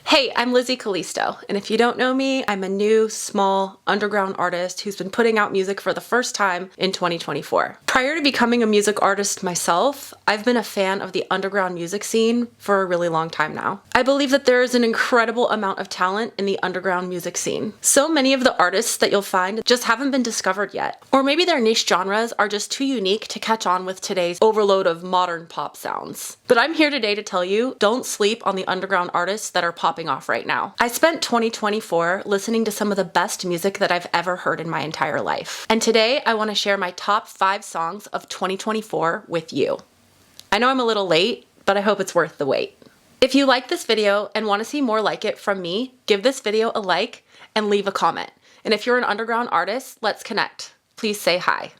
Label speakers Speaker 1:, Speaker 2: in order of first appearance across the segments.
Speaker 1: Hey, I'm Lizzie Calisto, and if you don't know me, I'm a new, small, underground artist who's been putting out music for the first time in 2024. Prior to becoming a music artist myself, I've been a fan of the underground music scene for a really long time now. I believe that there is an incredible amount of talent in the underground music scene. So many of the artists that you'll find just haven't been discovered yet. Or maybe their niche genres are just too unique to catch on with today's overload of modern pop sounds. But I'm here today to tell you, don't sleep on the underground artists that are popping off right now. I spent 2024 listening to some of the best music that I've ever heard in my entire life. And today I want to share my top 5 songs of 2024 with you. I know I'm a little late, but I hope it's worth the wait. If you like this video and want to see more like it from me, give this video a like and leave a comment. And if you're an underground artist, let's connect. Please say hi.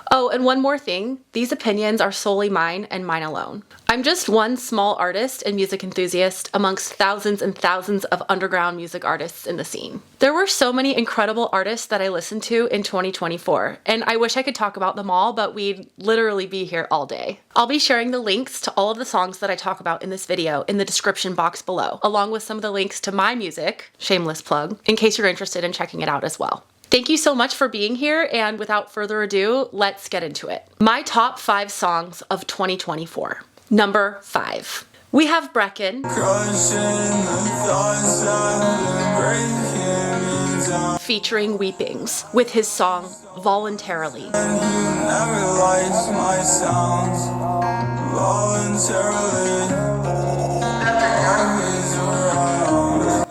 Speaker 1: Oh, and one more thing, these opinions are solely mine and mine alone. I'm just one small artist and music enthusiast amongst thousands and thousands of underground music artists in the scene. There were so many incredible artists that I listened to in 2024, and I wish I could talk about them all, but we'd literally be here all day. I'll be sharing the links to all of the songs that I talk about in this video in the description box below, along with some of the links to my music, shameless plug, in case you're interested in checking it out as well. Thank you so much for being here, and without further ado, let's get into it. My top 5 songs of 2024. Number 5. We have Brecken featuring Weepings with his song Voluntarily.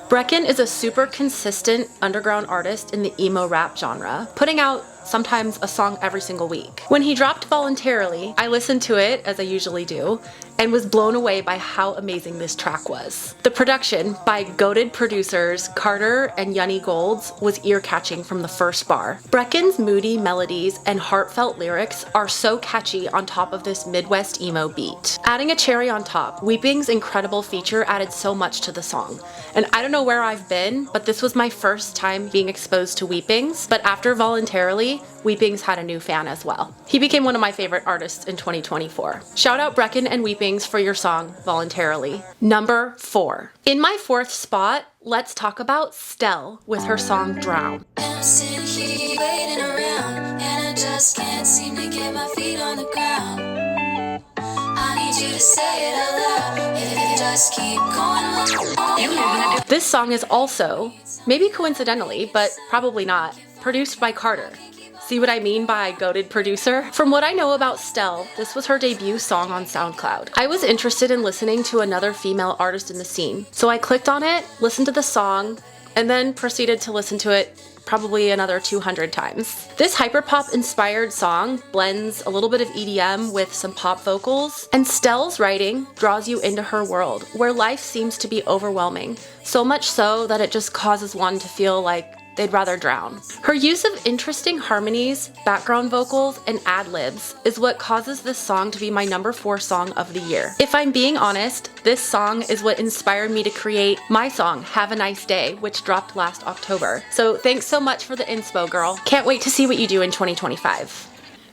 Speaker 1: Brecken is a super consistent underground artist in the emo rap genre, putting out sometimes a song every single week. When he dropped Voluntarily, I listened to it, as I usually do, and was blown away by how amazing this track was. The production by goated producers Carter and Yunny Golds was ear-catching from the first bar. Brecken's moody melodies and heartfelt lyrics are so catchy on top of this Midwest emo beat. Adding a cherry on top, Weeping's incredible feature added so much to the song. And I don't know where I've been, but this was my first time being exposed to Weepings, but after Voluntarily, Weepings had a new fan as well. He became one of my favorite artists in 2024. Shout out Brecken and Weepings for your song, Voluntarily. Number 4. In my 4th spot, let's talk about Stell with her song Drown.
Speaker 2: I'm sitting here waiting around, and I just can't seem to get my feet on the ground. I need you to say it out loud, if you just keep going.
Speaker 1: This song is also, maybe coincidentally, but probably not, produced by Carter. See what I mean by goated producer? From what I know about Stell, this was her debut song on Soundcloud. I was interested in listening to another female artist in the scene, so I clicked on it, listened to the song, and then proceeded to listen to it probably another 200 times. This hyperpop inspired song blends a little bit of EDM with some pop vocals, and Stell's writing draws you into her world, where life seems to be overwhelming, so much so that it just causes one to feel like they'd rather drown. Her use of interesting harmonies, background vocals, and ad-libs is what causes this song to be my number 4 song of the year. If I'm being honest, this song is what inspired me to create my song, Have a Nice Day, which dropped last October. So thanks so much for the inspo, girl. Can't wait to see what you do in 2025.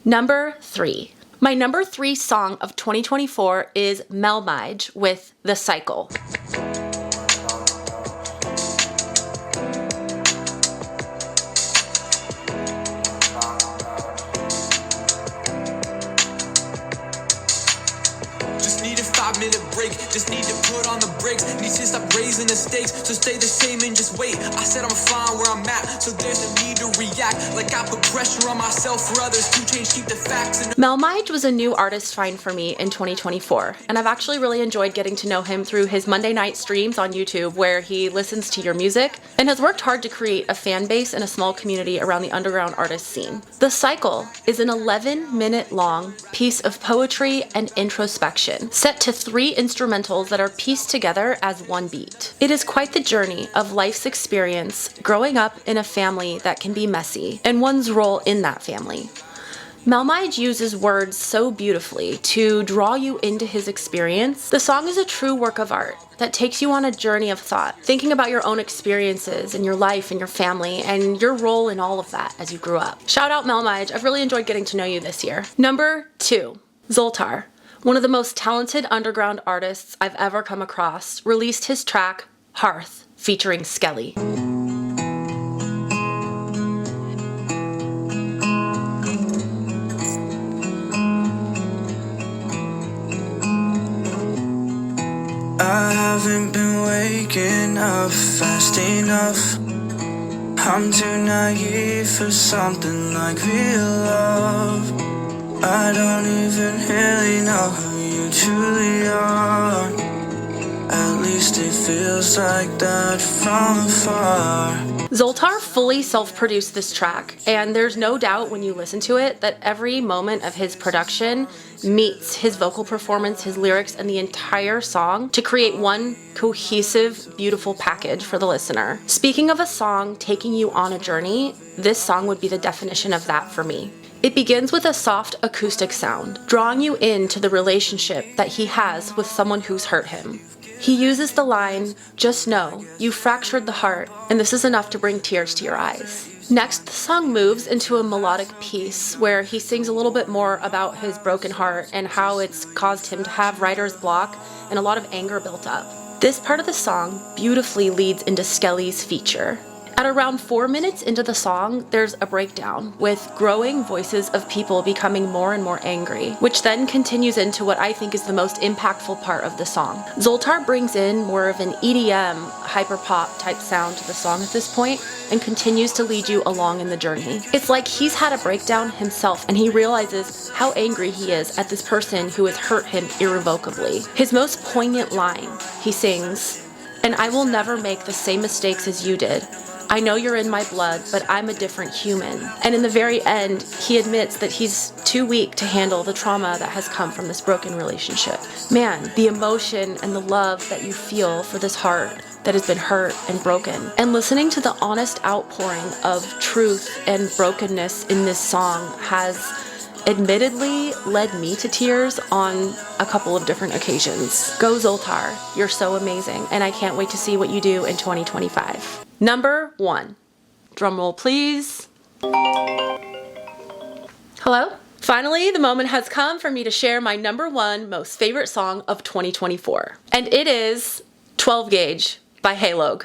Speaker 1: Number 3. My number 3 song of 2024 is Melmage with The Cycle.
Speaker 3: Break, just need to put on the brakes, need to stop raising the stakes, so stay the same and just wait. I said I'm fine where I'm at, so there's no need to react like I put pressure on myself for others to change, keep the facts.
Speaker 1: Melmage was a new artist find for me in 2024, and I've actually really enjoyed getting to know him through his Monday night streams on YouTube, where he listens to your music and has worked hard to create a fan base and a small community around the underground artist scene. The Cycle is an 11-minute long piece of poetry and introspection set to 3 instrumentals that are pieced together as one beat. It is quite the journey of life's experience growing up in a family that can be messy and one's role in that family. Melmage uses words so beautifully to draw you into his experience. The song is a true work of art that takes you on a journey of thought, thinking about your own experiences and your life and your family and your role in all of that as you grew up. Shout out Melmage, I've really enjoyed getting to know you this year. Number 2, Zoltar, one of the most talented underground artists I've ever come across, released his track Hearth, featuring Skelly.
Speaker 3: I haven't been waking up fast enough. I'm too naive for something like real love. I don't even really know who you truly are. At least it feels like that from afar.
Speaker 1: Zoltar fully self-produced this track, and there's no doubt when you listen to it that every moment of his production meets his vocal performance, his lyrics, and the entire song to create one cohesive, beautiful package for the listener. Speaking of a song taking you on a journey, this song would be the definition of that for me. It begins with a soft acoustic sound, drawing you into the relationship that he has with someone who's hurt him. He uses the line, "Just know, you fractured the heart, and this is enough to bring tears to your eyes." Next, the song moves into a melodic piece where he sings a little bit more about his broken heart and how it's caused him to have writer's block and a lot of anger built up. This part of the song beautifully leads into Skelly's feature. At around 4 minutes into the song, there's a breakdown with growing voices of people becoming more and more angry, which then continues into what I think is the most impactful part of the song. Zoltar brings in more of an EDM, hyperpop type sound to the song at this point and continues to lead you along in the journey. It's like he's had a breakdown himself and he realizes how angry he is at this person who has hurt him irrevocably. His most poignant line, he sings, "And I will never make the same mistakes as you did. I know you're in my blood, but I'm a different human." And in the very end, he admits that he's too weak to handle the trauma that has come from this broken relationship. Man, the emotion and the love that you feel for this heart that has been hurt and broken. And listening to the honest outpouring of truth and brokenness in this song has admittedly led me to tears on a couple of different occasions. Go Zoltar, you're so amazing, and I can't wait to see what you do in 2025. Number 1. Drumroll please. Hello? Finally, the moment has come for me to share my number 1 most favorite song of 2024. And it is 12 Gauge by Halog.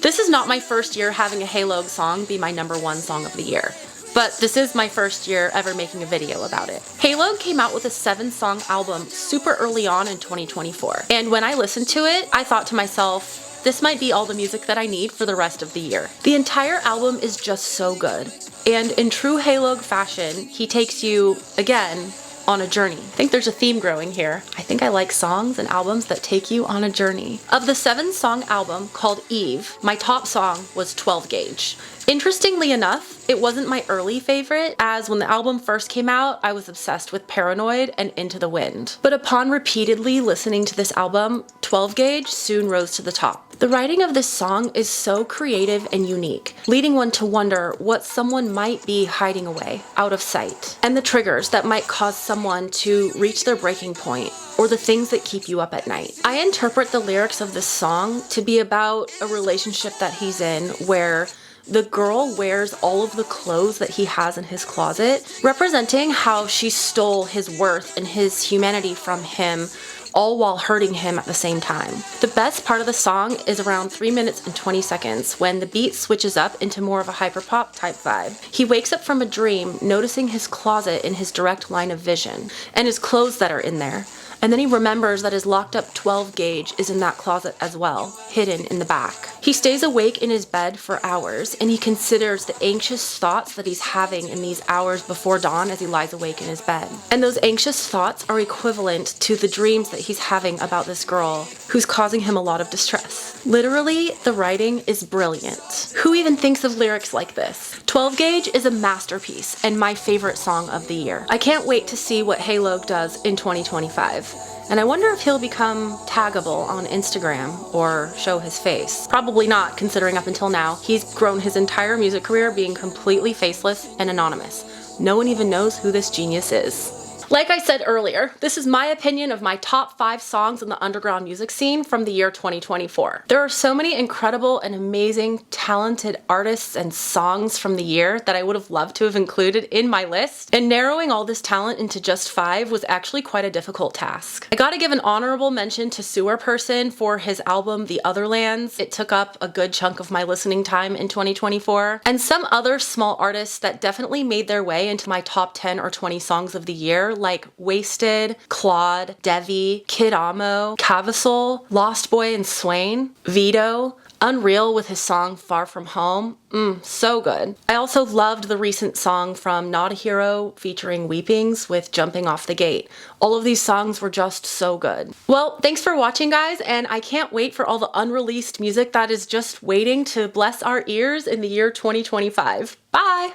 Speaker 1: This is not my first year having a Halog song be my number 1 song of the year, but this is my first year ever making a video about it. Halog came out with a 7-song album super early on in 2024, and when I listened to it, I thought to myself, this might be all the music that I need for the rest of the year. The entire album is just so good, and in true Halog fashion, he takes you, again, on a journey. I think there's a theme growing here. I think I like songs and albums that take you on a journey. Of the 7-song album called Eve, my top song was 12 Gauge. Interestingly enough, it wasn't my early favorite, as when the album first came out, I was obsessed with Paranoid and Into the Wind. But upon repeatedly listening to this album, 12 Gauge soon rose to the top. The writing of this song is so creative and unique, leading one to wonder what someone might be hiding away, out of sight, and the triggers that might cause someone to reach their breaking point, or the things that keep you up at night. I interpret the lyrics of this song to be about a relationship that he's in where the girl wears all of the clothes that he has in his closet, representing how she stole his worth and his humanity from him, all while hurting him at the same time. The best part of the song is around 3 minutes and 20 seconds when the beat switches up into more of a hyperpop type vibe. He wakes up from a dream noticing his closet in his direct line of vision and his clothes that are in there. And then he remembers that his locked up 12 Gauge is in that closet as well, hidden in the back. He stays awake in his bed for hours, and he considers the anxious thoughts that he's having in these hours before dawn as he lies awake in his bed. And those anxious thoughts are equivalent to the dreams that he's having about this girl who's causing him a lot of distress. Literally, the writing is brilliant. Who even thinks of lyrics like this? 12 Gauge is a masterpiece and my favorite song of the year. I can't wait to see what Halog does in 2025. And I wonder if he'll become taggable on Instagram or show his face. Probably not, considering up until now, he's grown his entire music career being completely faceless and anonymous. No one even knows who this genius is. Like I said earlier, this is my opinion of my top 5 songs in the underground music scene from the year 2024. There are so many incredible and amazing, talented artists and songs from the year that I would have loved to have included in my list, and narrowing all this talent into just 5 was actually quite a difficult task. I gotta give an honorable mention to Sewer Person for his album The Other Lands. It took up a good chunk of my listening time in 2024, and some other small artists that definitely made their way into my top 10 or 20 songs of the year, like Wasted, Claude, Devi, Kid Amo, Cavasol, Lost Boy and Swain, Vito, Unreal with his song Far From Home. So good. I also loved the recent song from Not a Hero featuring Weepings with Jumping Off the Gate. All of these songs were just so good. Well, thanks for watching, guys, and I can't wait for all the unreleased music that is just waiting to bless our ears in the year 2025. Bye!